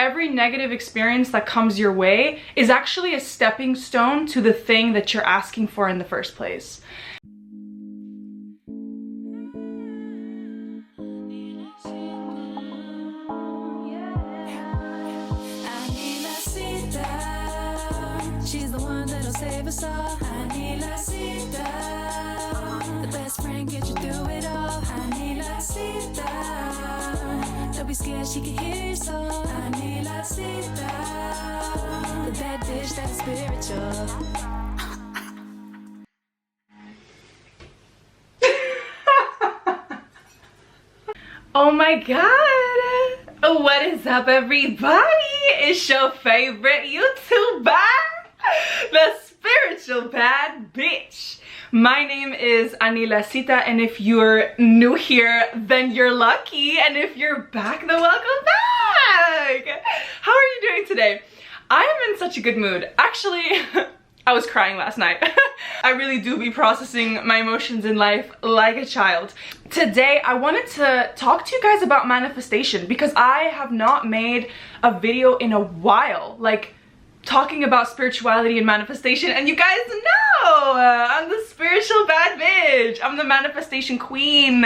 every negative experience that comes your way is actually a stepping stone to the thing that you're asking for in the first place. Anila Sita, she's the one that'll save us all. Anila Sita, the best friend, get you through it all. Anila Sita, don't be scared, she can hear your soul. Anila Sita, the bad bitch that is spiritual. Oh my god! What is up, everybody? It's your favorite YouTuber, the spiritual bad bitch. My name is Anila Sita, and if you're new here, then you're lucky, and if you're back, then welcome back. How are you doing today? I am in such a good mood. Actually, I was crying last night. I really do be processing my emotions in life like a child. Today, I wanted to talk to you guys about manifestation because I have not made a video in a while, like talking about spirituality and manifestation, and you guys know I'm the spiritual bad bitch. I'm the manifestation queen.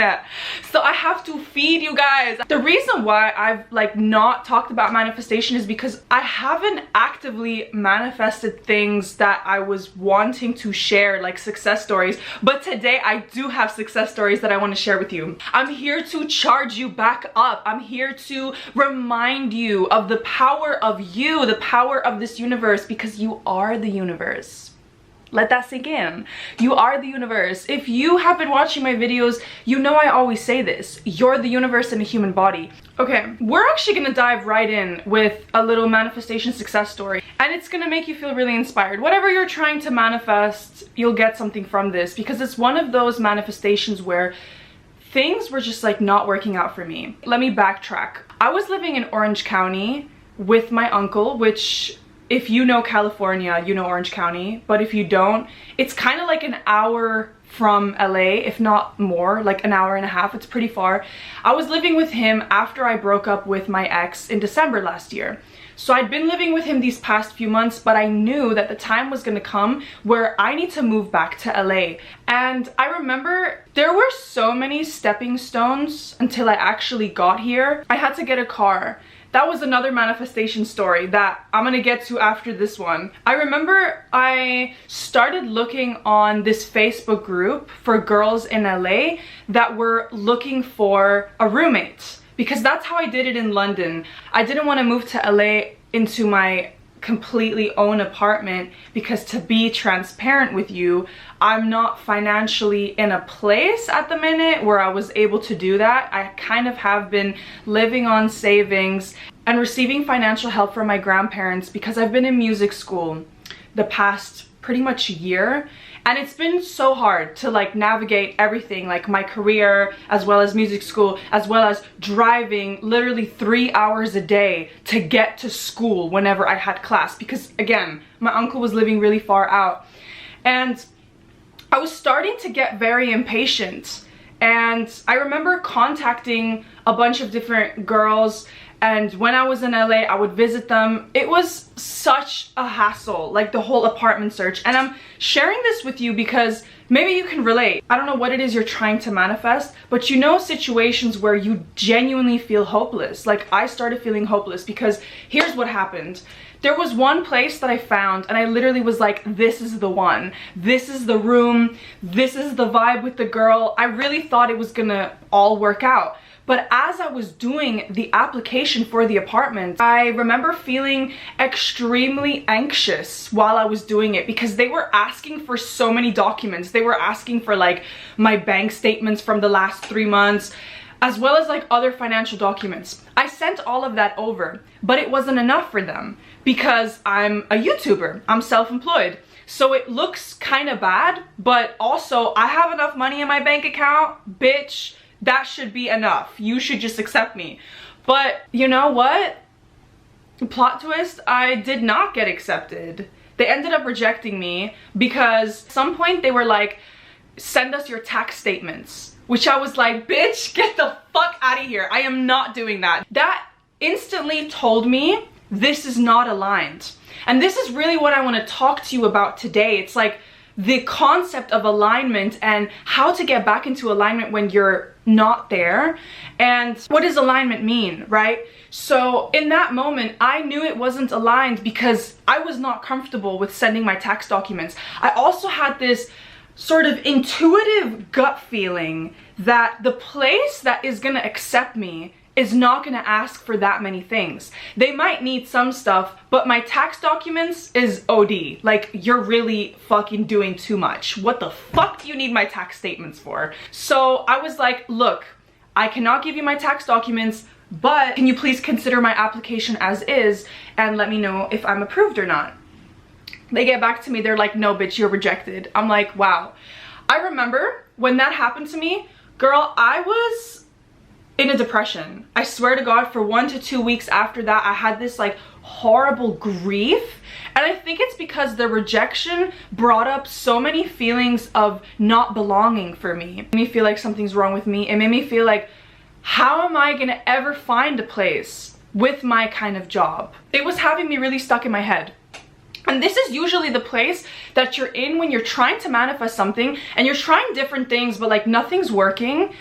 So I have to feed you guys. The reason why I've not talked about manifestation is because I haven't actively manifested things that I was wanting to share, like success stories. But today I do have success stories that I want to share with you. I'm here to charge you back up. I'm here to remind you of the power of you, the power of this universe, because you are the universe. Let that sink in. You are the universe. If you have been watching my videos, you know I always say this. You're the universe in a human body. Okay, we're actually gonna dive right in with a little manifestation success story, and it's gonna make you feel really inspired. Whatever you're trying to manifest, you'll get something from this, because it's one of those manifestations where things were just not working out for me. Let me backtrack. I was living in Orange County with my uncle, which, if you know California, you know Orange County, but if you don't, it's kind of like an hour from LA, if not more, like an hour and a half. It's pretty far. I was living with him after I broke up with my ex in December last year. So I'd been living with him these past few months, but I knew that the time was gonna come where I need to move back to LA. And I remember there were so many stepping stones until I actually got here. I had to get a car. That was another manifestation story that I'm gonna get to after this one. I remember I started looking on this Facebook group for girls in LA that were looking for a roommate, because that's how I did it in London. I didn't want to move to LA into my completely own apartment because, to be transparent with you, I'm not financially in a place at the minute where I was able to do that. I kind of have been living on savings and receiving financial help from my grandparents because I've been in music school the past pretty much year, and it's been so hard to navigate everything, like my career as well as music school, as well as driving literally 3 hours a day to get to school whenever I had class, because again, my uncle was living really far out. And I was starting to get very impatient, and I remember contacting a bunch of different girls, and when I was in LA, I would visit them. It was such a hassle, like the whole apartment search. And I'm sharing this with you because maybe you can relate. I don't know what it is you're trying to manifest, but you know situations where you genuinely feel hopeless. Like I started feeling hopeless because here's what happened. There was one place that I found, and I literally was like, this is the one. This is the room. This is the vibe with the girl. I really thought it was gonna all work out. But as I was doing the application for the apartment, I remember feeling extremely anxious while I was doing it because they were asking for so many documents. They were asking for my bank statements from the last 3 months, as well as other financial documents. I sent all of that over, but it wasn't enough for them because I'm a YouTuber, I'm self-employed. So it looks kind of bad, but also I have enough money in my bank account, bitch. That should be enough. You should just accept me. But you know what? Plot twist, I did not get accepted. They ended up rejecting me because at some point they were like, send us your tax statements. Which I was like, bitch, get the fuck out of here. I am not doing that. That instantly told me this is not aligned. And this is really what I want to talk to you about today. It's like the concept of alignment and how to get back into alignment when you're not there. And what does alignment mean, right? So in that moment, I knew it wasn't aligned because I was not comfortable with sending my tax documents. I also had this sort of intuitive gut feeling that the place that is gonna accept me is not gonna ask for that many things. They might need some stuff, but my tax documents is OD. Like, you're really fucking doing too much. What the fuck do you need my tax statements for? So I was like, look, I cannot give you my tax documents, but can you please consider my application as is and let me know if I'm approved or not? They get back to me, they're like, no bitch, you're rejected. I'm like, wow. I remember when that happened to me, girl, I was in a depression. I swear to God, for 1 to 2 weeks after that, I had this like horrible grief. And I think it's because the rejection brought up so many feelings of not belonging for me. It made me feel like something's wrong with me. It made me feel like, how am I gonna ever find a place with my kind of job? It was having me really stuck in my head. And this is usually the place that you're in when you're trying to manifest something and you're trying different things, but like nothing's working.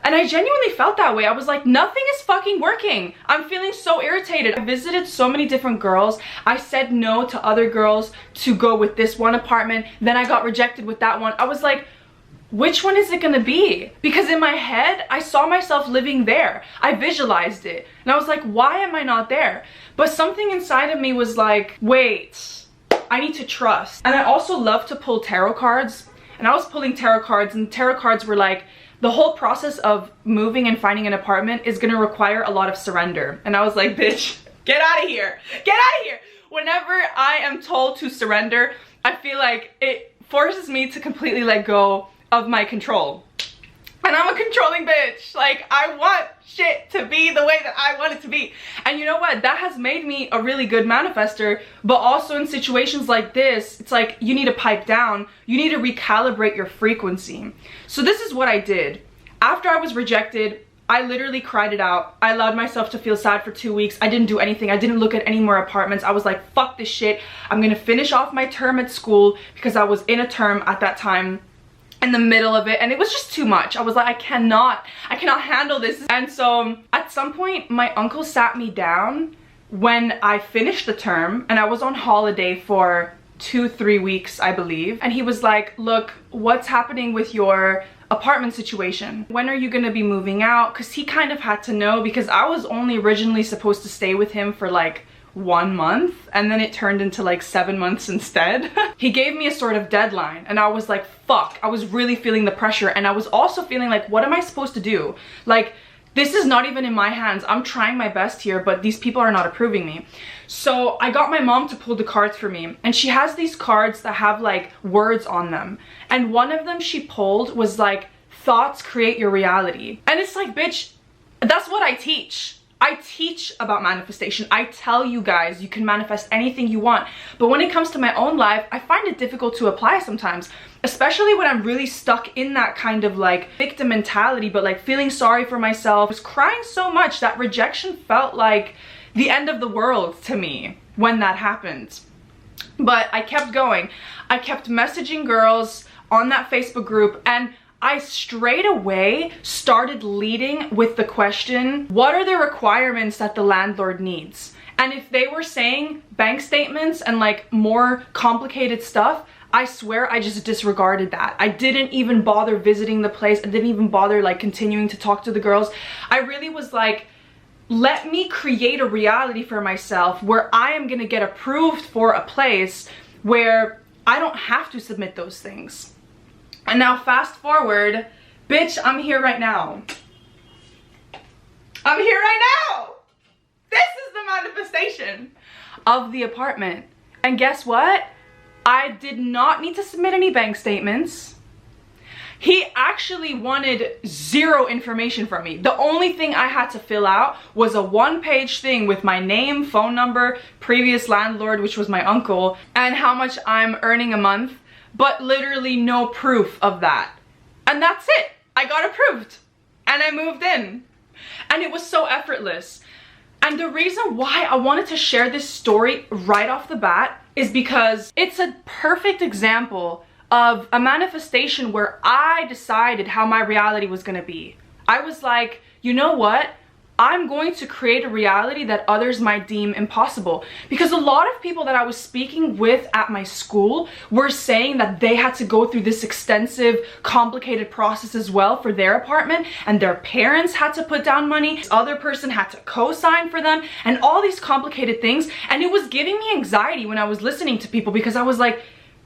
And I genuinely felt that way. I was like, nothing is fucking working. I'm feeling so irritated. I visited so many different girls. I said no to other girls to go with this one apartment. Then I got rejected with that one. I was like, which one is it gonna be? Because in my head, I saw myself living there. I visualized it. And I was like, why am I not there? But something inside of me was like, wait, I need to trust. And I also love to pull tarot cards. And I was pulling tarot cards, and tarot cards were like, the whole process of moving and finding an apartment is gonna require a lot of surrender. And I was like, bitch, get out of here. Get out of here. Whenever I am told to surrender, I feel like it forces me to completely let go of my control. And I'm a controlling bitch. Like, I want shit to be the way that I want it to be. And you know what? That has made me a really good manifester. But also in situations like this, it's like you need to pipe down. You need to recalibrate your frequency. So this is what I did. After I was rejected, I literally cried it out. I allowed myself to feel sad for 2 weeks. I didn't do anything. I didn't look at any more apartments. I was like, fuck this shit. I'm gonna finish off my term at school because I was in a term at that time, in the middle of it, and it was just too much. I was like, I cannot handle this. And so at some point, my uncle sat me down when I finished the term, and I was on holiday for 2-3 weeks, I believe. And he was like, look, what's happening with your apartment situation? When are you gonna be moving out? Because he kind of had to know, because I was only originally supposed to stay with him for like 1 month, and then it turned into like 7 months instead. He gave me a sort of deadline, and I was like, fuck. I was really feeling the pressure, and I was also feeling like, what am I supposed to do? Like, this is not even in my hands. I'm trying my best here, but these people are not approving me. So I got my mom to pull the cards for me, and she has these cards that have like words on them, and one of them she pulled was like, thoughts create your reality. And it's like, bitch, that's what I teach. I teach about manifestation. I tell you guys you can manifest anything you want. But when it comes to my own life, I find it difficult to apply sometimes, especially when I'm really stuck in that kind of like victim mentality, but like feeling sorry for myself. I was crying so much that rejection felt like the end of the world to me when that happened. But I kept going. I kept messaging girls on that Facebook group, and I straight away started leading with the question, what are the requirements that the landlord needs? And if they were saying bank statements and like more complicated stuff, I swear I just disregarded that. I didn't even bother visiting the place. I didn't even bother like continuing to talk to the girls. I really was like, let me create a reality for myself where I am gonna get approved for a place where I don't have to submit those things. And now fast forward, bitch, I'm here right now. I'm here right now. This is the manifestation of the apartment. And guess what? I did not need to submit any bank statements. He actually wanted zero information from me. The only thing I had to fill out was a 1-page thing with my name, phone number, previous landlord, which was my uncle, and how much I'm earning a month. But literally no proof of that. And that's it. I got approved and I moved in. And it was so effortless. And the reason why I wanted to share this story right off the bat is because it's a perfect example of a manifestation where I decided how my reality was going to be. I was like, you know what? I'm going to create a reality that others might deem impossible. Because a lot of people that I was speaking with at my school were saying that they had to go through this extensive, complicated process as well for their apartment, and their parents had to put down money, this other person had to co-sign for them, and all these complicated things. And it was giving me anxiety when I was listening to people, because I was like,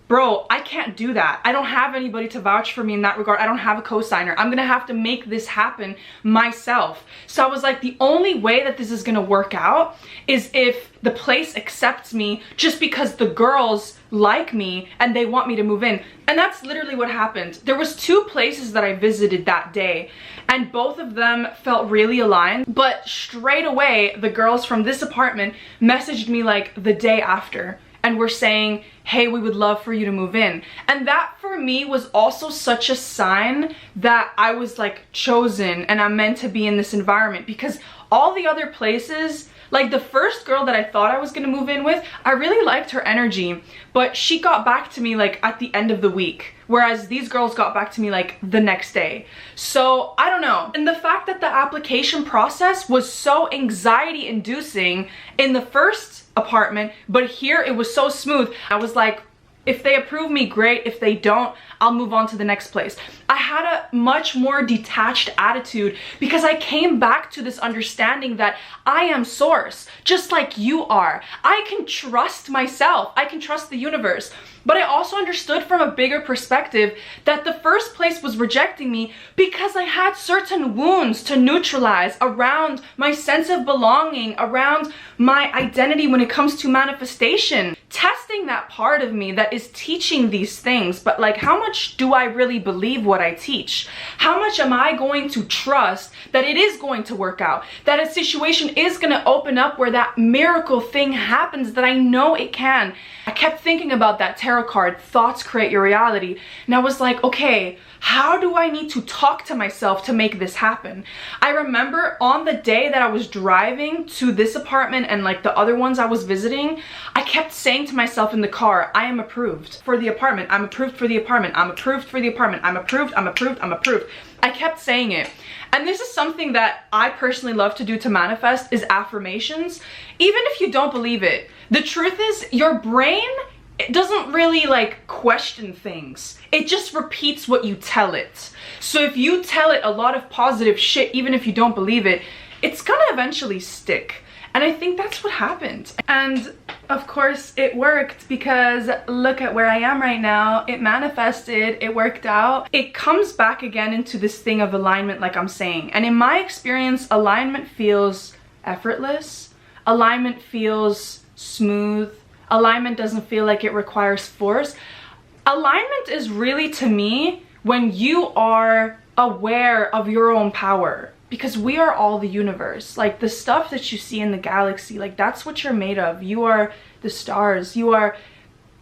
bro, I can't do that. I don't have anybody to vouch for me in that regard. I don't have a co-signer. I'm gonna have to make this happen myself. So I was like, the only way that this is gonna work out is if the place accepts me just because the girls like me and they want me to move in. And that's literally what happened. There was 2 places that I visited that day, and both of them felt really aligned. But straight away, the girls from this apartment messaged me like the day after, and were saying, hey, we would love for you to move in. And that for me was also such a sign that I was like chosen and I'm meant to be in this environment. Because all the other places, like the first girl that I thought I was gonna move in with, I really liked her energy, but she got back to me like at the end of the week, whereas these girls got back to me like the next day. So I don't know. And the fact that the application process was so anxiety inducing in the first apartment, but here it was so smooth. I was like, if they approve me, great. If they don't, I'll move on to the next place. I had a much more detached attitude because I came back to this understanding that I am source, just like you are. I can trust myself. I can trust the universe. But I also understood from a bigger perspective that the first place was rejecting me because I had certain wounds to neutralize around my sense of belonging, around my identity when it comes to manifestation. Testing that part of me that is teaching these things, but like, how much do I really believe what I teach? How much am I going to trust that it is going to work out? That a situation is going to open up where that miracle thing happens that I know it can. I kept thinking about that tarot card, thoughts create your reality. And I was like, okay, how do I need to talk to myself to make this happen? I remember on the day that I was driving to this apartment and like the other ones I was visiting, I kept saying to myself in the car, I am approved for the apartment. I'm approved for the apartment. I'm approved for the apartment. I'm approved. I'm approved. I'm approved. I kept saying it. And this is something that I personally love to do to manifest, is affirmations. Even if you don't believe it, the truth is your brain, it doesn't really like question things. It just repeats what you tell it. So if you tell it a lot of positive shit, even if you don't believe it, it's gonna eventually stick. And I think that's what happened. And of course it worked, because look at where I am right now. It manifested, it worked out. It comes back again into this thing of alignment, like I'm saying. And in my experience, alignment feels effortless. Alignment feels smooth. Alignment doesn't feel like it requires force. Alignment is really, to me, when you are aware of your own power. Because we are all the universe. Like the stuff that you see in the galaxy, like that's what you're made of. You are the stars. You are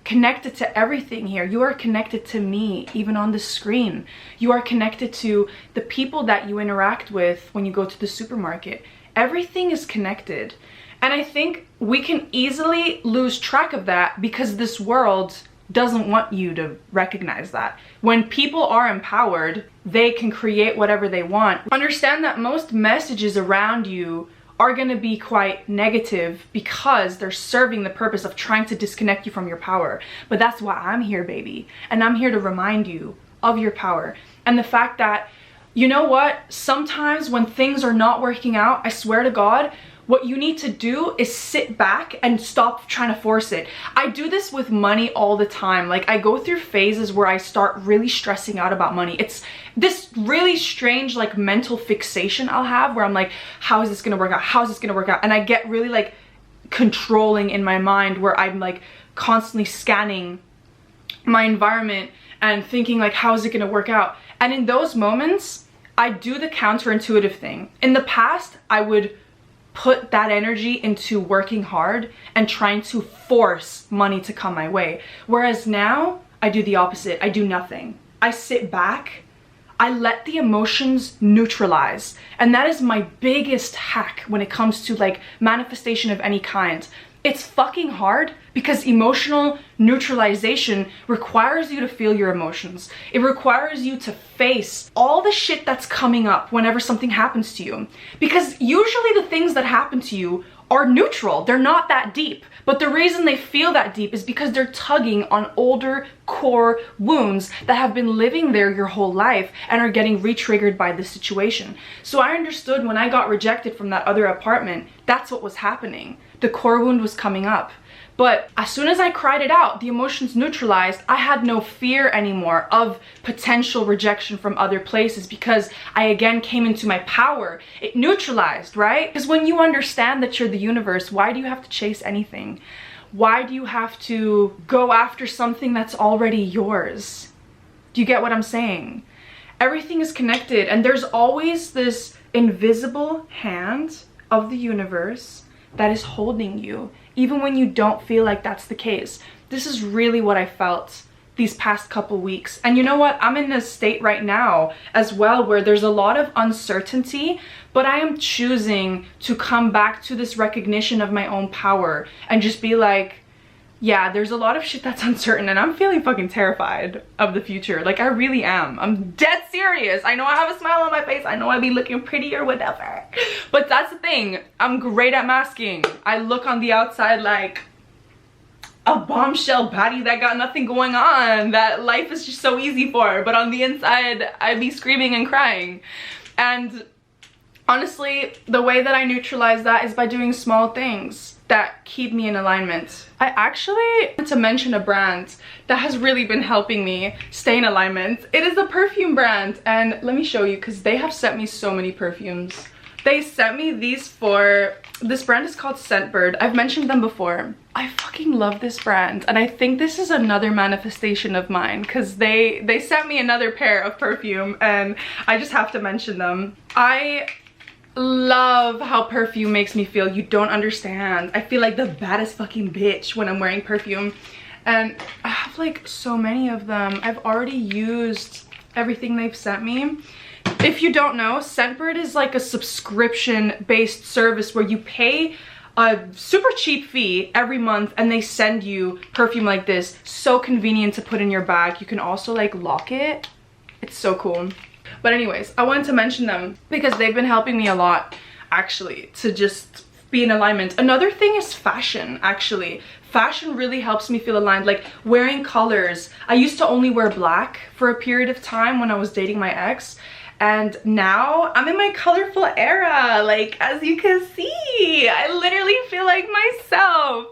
connected to everything here. You are connected to me, even on the screen. You are connected to the people that you interact with when you go to the supermarket. Everything is connected. And I think we can easily lose track of that because this world doesn't want you to recognize that. When people are empowered, they can create whatever they want. Understand that most messages around you are going to be quite negative because they're serving the purpose of trying to disconnect you from your power. But that's why I'm here, baby. And I'm here to remind you of your power. And the fact that, you know what? Sometimes when things are not working out, I swear to God, what you need to do is sit back and stop trying to force it. I do this with money all the time. Like I go through phases where I start really stressing out about money. It's this really strange like mental fixation I'll have where I'm like, how is this gonna work out? How is this gonna work out? And I get really like controlling in my mind where I'm like constantly scanning my environment and thinking like, how is it gonna work out? And in those moments, I do the counterintuitive thing. In the past, I would put that energy into working hard and trying to force money to come my way. Whereas now, I do the opposite. I do nothing. I sit back, I let the emotions neutralize. And that is my biggest hack when it comes to like manifestation of any kind. It's fucking hard because emotional neutralization requires you to feel your emotions. It requires you to face all the shit that's coming up whenever something happens to you. Because usually the things that happen to you are neutral. They're not that deep. But the reason they feel that deep is because they're tugging on older core wounds that have been living there your whole life and are getting re-triggered by this situation. So I understood when I got rejected from that other apartment, that's what was happening. The core wound was coming up. But as soon as I cried it out, the emotions neutralized. I had no fear anymore of potential rejection from other places because I again came into my power. It neutralized, right? Because when you understand that you're the universe, why do you have to chase anything? Why do you have to go after something that's already yours? Do you get what I'm saying? Everything is connected, and there's always this invisible hand of the universe that is holding you, even when you don't feel like that's the case. This is really what I felt these past couple weeks. And you know what? I'm in a state right now as well where there's a lot of uncertainty, but I am choosing to come back to this recognition of my own power and just be like, yeah, there's a lot of shit that's uncertain and I'm feeling fucking terrified of the future. Like, I really am. I'm dead serious. I know I have a smile on my face. I know I be looking pretty or whatever. But that's the thing. I'm great at masking. I look on the outside like a bombshell baddie that got nothing going on, that life is just so easy for. But on the inside, I be screaming and crying. And honestly, the way that I neutralize that is by doing small things that keep me in alignment. I actually want to mention a brand that has really been helping me stay in alignment. It is a perfume brand, and let me show you because they have sent me so many perfumes. They sent me these this brand is called Scentbird. I've mentioned them before. I fucking love this brand, and I think this is another manifestation of mine because they sent me another pair of perfume and I just have to mention them. I love how perfume makes me feel. You don't understand. I feel like the baddest fucking bitch when I'm wearing perfume, and I have like so many of them. I've already used everything they've sent me. If you don't know, Scentbird is like a subscription based service where you pay a super cheap fee every month and they send you perfume like this. So convenient to put in your bag. You can also like lock it. It's so cool. But anyways, I wanted to mention them because they've been helping me a lot, actually, to just be in alignment. Another thing is fashion, actually. Fashion really helps me feel aligned, like wearing colors. I used to only wear black for a period of time when I was dating my ex. And now I'm in my colorful era, like as you can see. I literally feel like myself.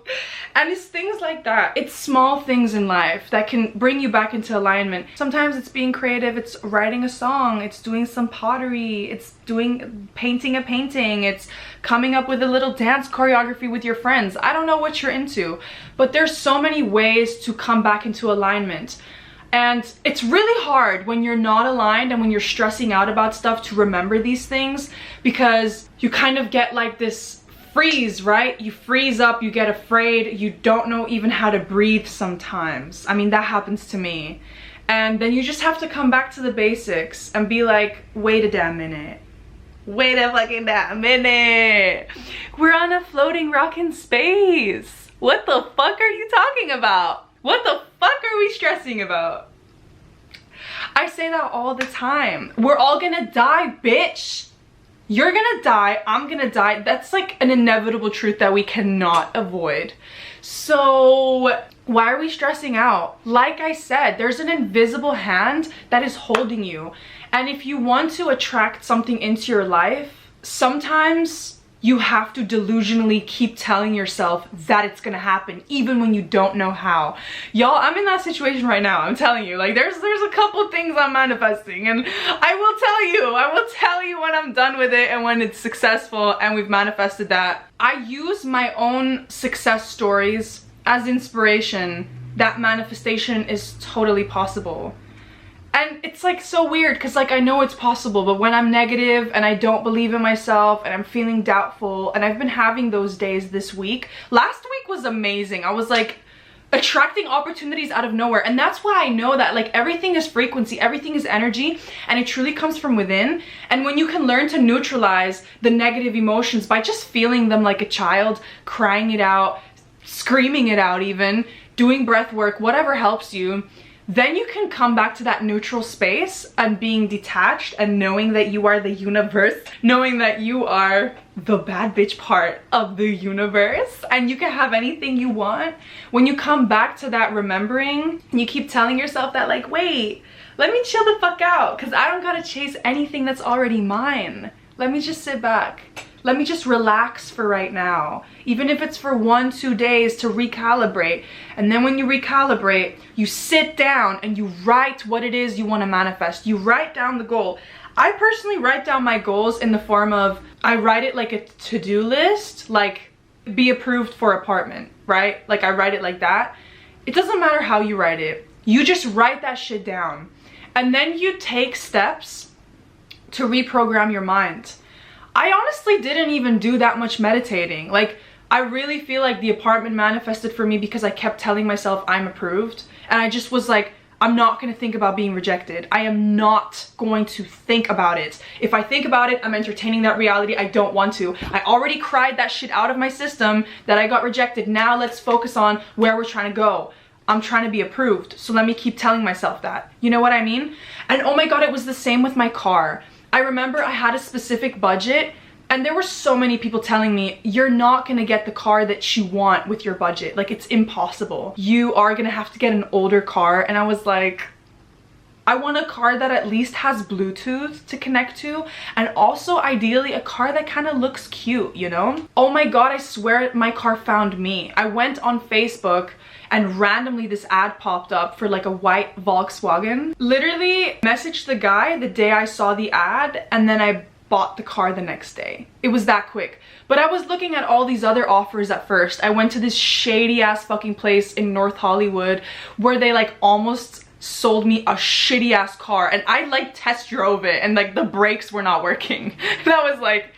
And it's things like that. It's small things in life that can bring you back into alignment. Sometimes it's being creative, it's writing a song, it's doing some pottery, it's painting a painting, it's coming up with a little dance choreography with your friends. I don't know what you're into, but there's so many ways to come back into alignment. And it's really hard when you're not aligned and when you're stressing out about stuff to remember these things, because you kind of get like this freeze, right? You freeze up, you get afraid, you don't know even how to breathe sometimes. I mean, that happens to me. And then you just have to come back to the basics and be like, wait a damn minute. Wait a fucking damn minute. We're on a floating rock in space. What the fuck are you talking about? What the fuck are we stressing about? I say that all the time. We're all gonna die, bitch. You're gonna die, I'm gonna die. That's like an inevitable truth that we cannot avoid. So why are we stressing out? Like I said, there's an invisible hand that is holding you. And if you want to attract something into your life, sometimes you have to delusionally keep telling yourself that it's gonna happen, even when you don't know how. Y'all, I'm in that situation right now. I'm telling you, like there's a couple things I'm manifesting, and I will tell you when I'm done with it and when it's successful and we've manifested that. I use my own success stories as inspiration that manifestation is totally possible. And it's like so weird because like I know it's possible, but when I'm negative and I don't believe in myself and I'm feeling doubtful, and I've been having those days this week. Last week was amazing. I was like attracting opportunities out of nowhere. And that's why I know that like everything is frequency, everything is energy, and it truly comes from within. And when you can learn to neutralize the negative emotions by just feeling them like a child, crying it out, screaming it out, even doing breath work, whatever helps you, then you can come back to that neutral space and being detached and knowing that you are the universe, knowing that you are the bad bitch part of the universe, and you can have anything you want. When you come back to that remembering, and you keep telling yourself that like, wait, let me chill the fuck out, because I don't gotta chase anything that's already mine. Let me just sit back. Let me just relax for right now. Even if it's for 1-2 days to recalibrate. And then when you recalibrate, you sit down and you write what it is you want to manifest. You write down the goal. I personally write down my goals in the form of, I write it like a to-do list, like be approved for apartment, right? Like I write it like that. It doesn't matter how you write it. You just write that shit down. And then you take steps to reprogram your mind. I honestly didn't even do that much meditating. Like, I really feel like the apartment manifested for me because I kept telling myself I'm approved. And I just was like, I'm not gonna think about being rejected. I am not going to think about it. If I think about it, I'm entertaining that reality. I don't want to. I already cried that shit out of my system that I got rejected. Now let's focus on where we're trying to go. I'm trying to be approved. So let me keep telling myself that. You know what I mean? And oh my God, it was the same with my car. I remember I had a specific budget and there were so many people telling me, you're not gonna get the car that you want with your budget. Like, it's impossible. You are gonna have to get an older car. And I was like, I want a car that at least has Bluetooth to connect to, and also ideally a car that kind of looks cute, you know? Oh my God, I swear my car found me. I went on Facebook and randomly this ad popped up for like a white Volkswagen. Literally messaged the guy the day I saw the ad, and then I bought the car the next day. It was that quick. But I was looking at all these other offers at first. I went to this shady ass fucking place in North Hollywood where they like almost sold me a shitty ass car, and I like test drove it and like the brakes were not working. And I was like,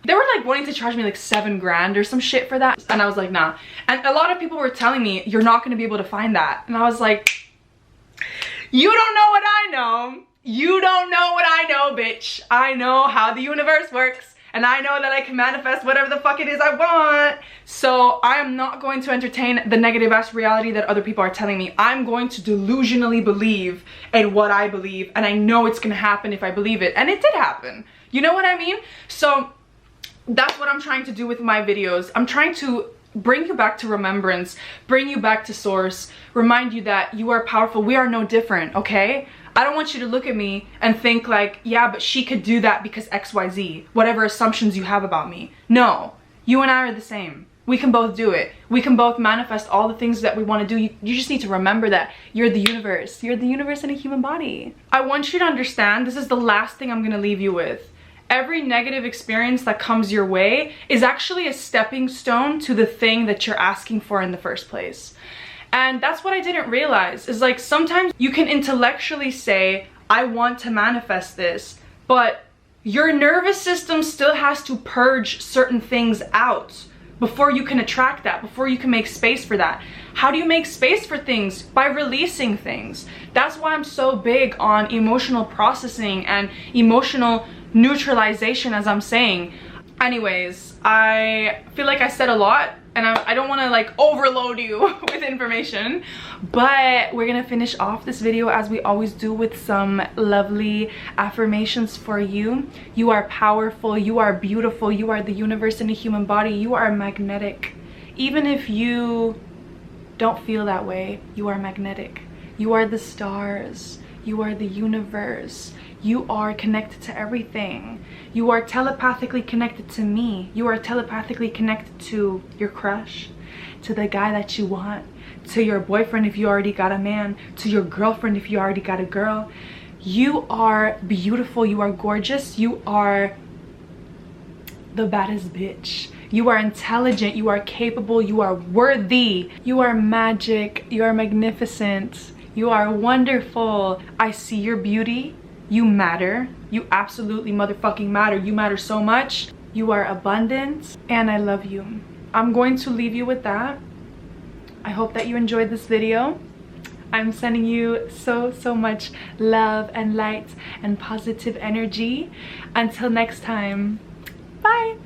they were like wanting to charge me like 7 grand or some shit for that. And I was like, nah. And a lot of people were telling me, you're not gonna be able to find that. And I was like, you don't know what I know. You don't know what I know, bitch. I know how the universe works, and I know that I can manifest whatever the fuck it is I want. So I am not going to entertain the negative ass reality that other people are telling me. I'm going to delusionally believe in what I believe, and I know it's gonna happen if I believe it. And it did happen. You know what I mean? So that's what I'm trying to do with my videos. I'm trying to bring you back to remembrance, bring you back to source, remind you that you are powerful. We are no different, okay? I don't want you to look at me and think like, yeah, but she could do that because XYZ, whatever assumptions you have about me. No, you and I are the same. We can both do it. We can both manifest all the things that we want to do. You just need to remember that you're the universe. You're the universe in a human body. I want you to understand, this is the last thing I'm going to leave you with. Every negative experience that comes your way is actually a stepping stone to the thing that you're asking for in the first place. And that's what I didn't realize, is like sometimes you can intellectually say, I want to manifest this, but your nervous system still has to purge certain things out before you can attract that, before you can make space for that. How do you make space for things? By releasing things. That's why I'm so big on emotional processing and emotional neutralization, as I'm saying. Anyways, I feel like I said a lot, and I don't want to like overload you with information, but we're gonna finish off this video as we always do with some lovely affirmations for you. You are powerful, you are beautiful, you are the universe in a human body, you are magnetic. Even if you don't feel that way, you are magnetic. You are the stars, you are the universe. You are connected to everything. You are telepathically connected to me. You are telepathically connected to your crush, to the guy that you want, to your boyfriend if you already got a man, to your girlfriend if you already got a girl. You are beautiful. You are gorgeous. You are the baddest bitch. You are intelligent. You are capable. You are worthy. You are magic. You are magnificent. You are wonderful. I see your beauty. You matter. You absolutely motherfucking matter. You matter so much. You are abundant, and I love you. I'm going to leave you with that. I hope that you enjoyed this video. I'm sending you so much love and light and positive energy. Until next time, bye.